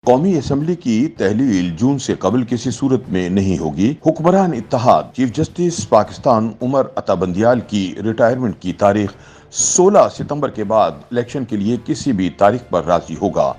قومی اسمبلی کی تحلیل جون سے قبل کسی صورت میں نہیں ہوگی۔ حکمران اتحاد چیف جسٹس پاکستان عمر عطا بندیال کی ریٹائرمنٹ کی تاریخ 16 ستمبر کے بعد الیکشن کے لیے کسی بھی تاریخ پر راضی ہوگا۔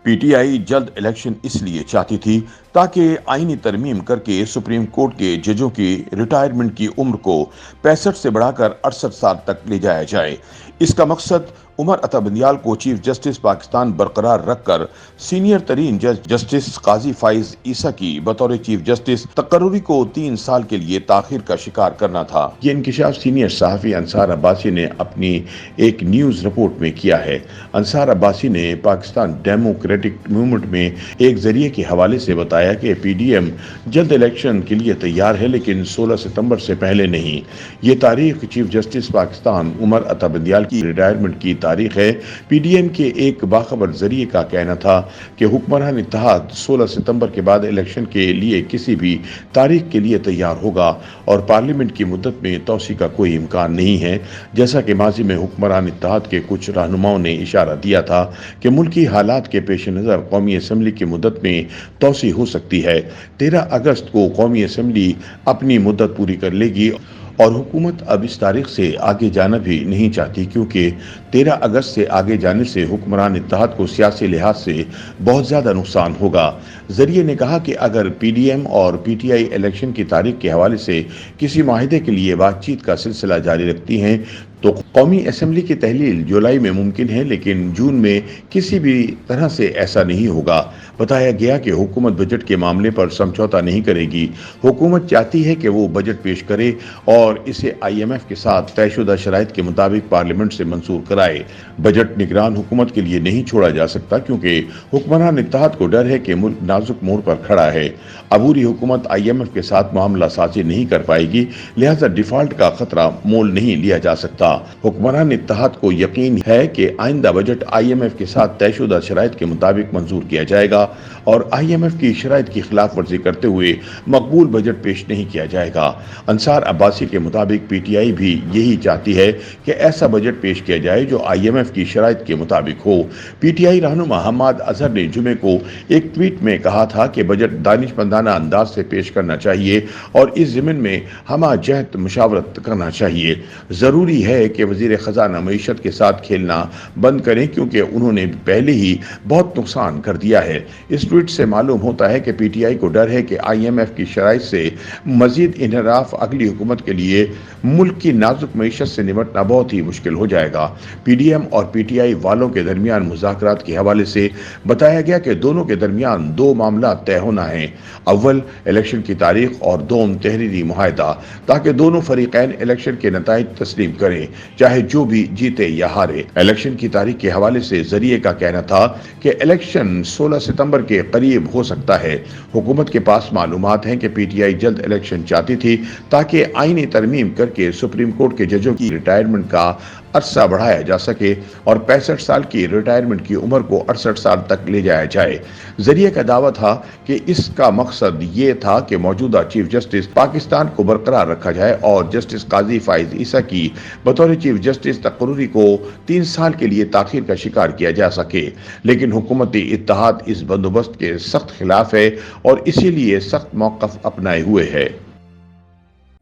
پی ٹی آئی جلد الیکشن اس لیے چاہتی تھی تاکہ آئینی ترمیم کر کے سپریم کورٹ کے ججوں کی ریٹائرمنٹ کی عمر کو 65 سے بڑھا کر 68 سال تک لے جایا جائے۔ اس کا مقصد عمر عطا بندیال کو چیف جسٹس پاکستان برقرار رکھ کر سینئر ترین جج جسٹس قاضی فائز عیسیٰ کی بطور چیف جسٹس تقرری کو 3 سال کے لیے تاخیر کا شکار کرنا تھا۔ یہ انکشاف سینئر صحافی انصار عباسی نے اپنی ایک نیوز رپورٹ میں کیا ہے۔ انصار عباسی نے پاکستان ڈیموکریٹک موومنٹ میں ایک ذریعے کے حوالے سے بتایا کہ پی ڈی ایم جلد الیکشن کے لیے تیار ہے، لیکن 16 ستمبر سے پہلے نہیں۔ یہ تاریخ چیف جسٹس پاکستان عمر عطا بندیال کی ریٹائرمنٹ کی تاریخ ہے۔ پی ڈی ایم کے ایک باخبر ذریعے کا کہنا تھا کہ حکمران اتحاد 16 ستمبر کے بعد الیکشن کے لیے کسی بھی تاریخ کے لیے تیار ہوگا اور پارلیمنٹ کی مدت میں توسیع کا کوئی امکان نہیں ہے۔ جیسا کہ ماضی میں حکمران اتحاد کے کچھ رہنماؤں نے اشارہ دیا تھا کہ ملکی حالات کے پیش نظر قومی اسمبلی کی مدت میں توسیع ہو سکتی ہے۔ 13 اگست کو قومی اسمبلی اپنی مدت پوری کر لے گی اور حکومت اب اس تاریخ سے آگے جانا بھی نہیں چاہتی، کیونکہ 13 اگست سے آگے جانے سے حکمران اتحاد کو سیاسی لحاظ سے بہت زیادہ نقصان ہوگا۔ ذریعے نے کہا کہ اگر پی ڈی ایم اور پی ٹی آئی الیکشن کی تاریخ کے حوالے سے کسی معاہدے کے لیے بات چیت کا سلسلہ جاری رکھتی ہیں تو قومی اسمبلی کی تحلیل جولائی میں ممکن ہے، لیکن جون میں کسی بھی طرح سے ایسا نہیں ہوگا۔ بتایا گیا کہ حکومت بجٹ کے معاملے پر سمجھوتا نہیں کرے گی۔ حکومت چاہتی ہے کہ وہ بجٹ پیش کرے اور اسے آئی ایم ایف کے ساتھ طے شدہ شرائط کے مطابق پارلیمنٹ سے منظور کرائے۔ بجٹ نگران حکومت کے لیے نہیں چھوڑا جا سکتا، کیونکہ حکمران اتحاد کو ڈر ہے کہ ملک نازک موڑ پر کھڑا ہے۔ عبوری حکومت آئی ایم ایف کے ساتھ معاملہ سازی نہیں کر پائے گی، لہذا ڈیفالٹ کا خطرہ مول نہیں لیا جا سکتا۔ حکمران اتحاد کو یقین ہے کہ آئندہ بجٹ آئی ایم ایف کے ساتھ طے شدہ شرائط کے مطابق منظور کیا جائے گا اور آئی ایم ایف کی شرائط کی خلاف ورزی کرتے ہوئے مقبول بجٹ پیش نہیں کیا جائے گا۔ انصار عباسی کے مطابق پی ٹی آئی بھی یہی چاہتی ہے کہ ایسا بجٹ پیش کیا جائے جو آئی ایم ایف کی شرائط کے مطابق ہو۔ پی ٹی آئی رہنما حماد اظہر نے جمعے کو ایک ٹویٹ میں کہا تھا کہ بجٹ دانشمندانہ انداز سے پیش کرنا چاہیے اور اس ضمن میں ہمہ جہت مشاورت کرنا چاہیے۔ ضروری ہے کہ وزیر خزانہ معیشت کے ساتھ کھیلنا بند کریں، کیونکہ انہوں نے پہلے ہی بہت نقصان کر دیا ہے۔ اس ٹویٹ سے معلوم ہوتا ہے کہ پی ٹی آئی کو ڈر ہے کہ آئی ایم ایف کی شرائط سے مزید انحراف اگلی حکومت کے لیے ملک کی نازک معیشت سے نمٹنا بہت ہی مشکل ہو جائے گا۔ پی ڈی ایم اور پی ٹی آئی والوں کے درمیان مذاکرات کے حوالے سے بتایا گیا کہ دونوں کے درمیان 2 معاملات طے ہونا ہیں: اول الیکشن کی تاریخ اور دوم تحریری معاہدہ، تاکہ دونوں فریقین الیکشن کے نتائج تسلیم کریں، چاہے جو بھی جیتے یا ہارے۔ الیکشن کی تاریخ کے حوالے سے ذریعے کا کہنا تھا کہ الیکشن 16 ستمبر کے قریب ہو سکتا ہے۔ حکومت کے پاس معلومات ہیں کہ پی ٹی آئی جلد الیکشن چاہتی تھی تاکہ آئینی ترمیم کر کے سپریم کورٹ کے ججوں کی ریٹائرمنٹ کا عرصہ بڑھایا جا سکے اور 65 سال کی ریٹائرمنٹ کی عمر کو 68 سال تک لے جایا جائے۔ ذریعے کا دعویٰ تھا کہ اس کا مقصد یہ تھا کہ موجودہ چیف جسٹس پاکستان کو برقرار رکھا جائے اور جسٹس قاضی فائز عیسیٰ کی بطور چیف جسٹس تقرری کو 3 سال کے لیے تاخیر کا شکار کیا جا سکے، لیکن حکومت اتحاد اس بندوبست کے سخت خلاف ہے اور اسی لیے سخت موقف اپنائے ہوئے ہے۔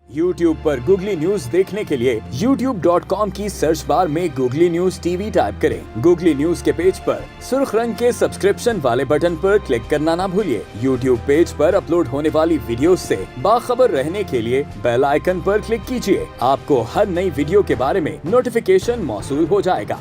YouTube پر گوگلی نیوز دیکھنے کے لیے youtube.com کی سرچ بار میں googly news T V type کریں۔ گوگلی نیوز کے پیج پر سرخ رنگ کے سبسکرپشن والے بٹن پر کلک کرنا نہ بھولیے۔ YouTube پیج پر اپلوڈ ہونے والی ویڈیوز سے باخبر رہنے کے لیے بیل آئیکن پر کلک کیجیے۔ آپ کو ہر نئی ویڈیو کے بارے میں نوٹیفیکیشن موصول ہو جائے گا۔